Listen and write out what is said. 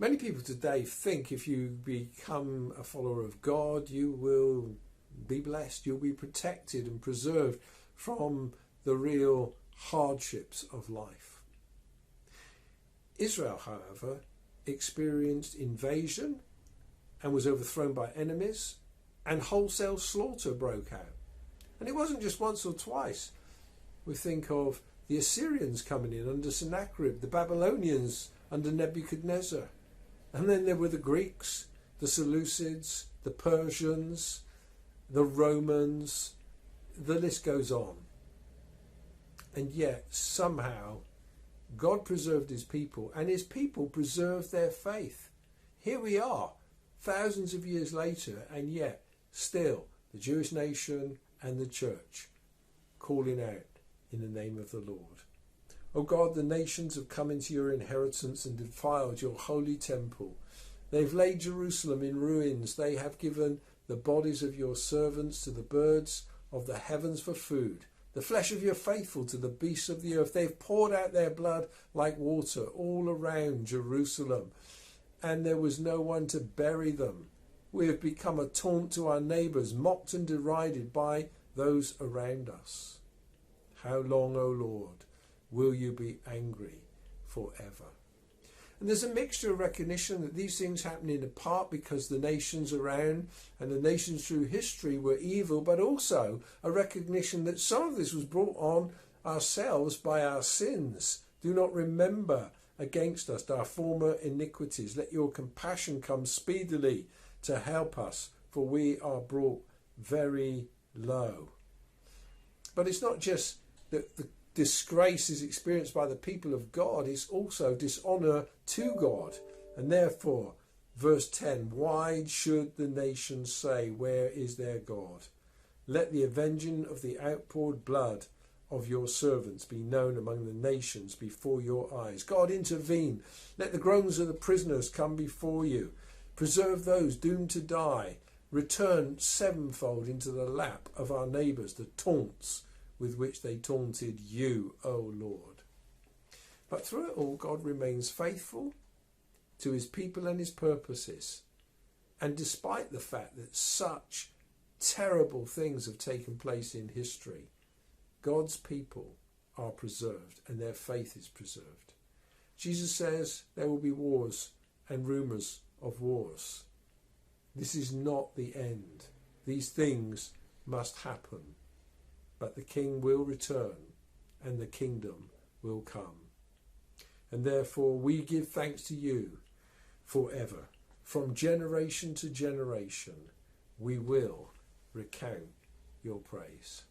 Many people today think if you become a follower of God, you will be blessed, you'll be protected and preserved from the real hardships of life. Israel, however, experienced invasion and was overthrown by enemies, and wholesale slaughter broke out. And it wasn't just once or twice. We think of the Assyrians coming in under Sennacherib, the Babylonians under Nebuchadnezzar, and then there were the Greeks, the Seleucids, the Persians, the Romans, the list goes on. And yet somehow God preserved his people, and his people preserved their faith. Here we are, thousands of years later, and yet still the Jewish nation and the church calling out in the name of the Lord. O God, the nations have come into your inheritance and defiled your holy temple. They've laid Jerusalem in ruins. They have given the bodies of your servants to the birds of the heavens for food, the flesh of your faithful to the beasts of the earth. They've poured out their blood like water all around Jerusalem, and there was no one to bury them. We have become a taunt to our neighbours, mocked and derided by those around us. How long, O Lord, will you be angry forever? And there's a mixture of recognition that these things happen in part because the nations around and the nations through history were evil, but also a recognition that some of this was brought on ourselves by our sins. Do not remember against us our former iniquities. Let your compassion come speedily to help us, for we are brought very low. But it's not just that the disgrace is experienced by the people of God, it's also dishonour to God. And therefore, verse 10, why should the nations say, where is their God? Let the avenging of the outpoured blood of your servants be known among the nations before your eyes. God, intervene. Let the groans of the prisoners come before you. Preserve those doomed to die. Return sevenfold into the lap of our neighbours the taunts with which they taunted you, O Lord. But through it all, God remains faithful to his people and his purposes. And despite the fact that such terrible things have taken place in history, God's people are preserved and their faith is preserved. Jesus says there will be wars and rumours of wars. This is not the end. These things must happen. But the King will return and the kingdom will come. And therefore we give thanks to you forever. From generation to generation we will recount your praise.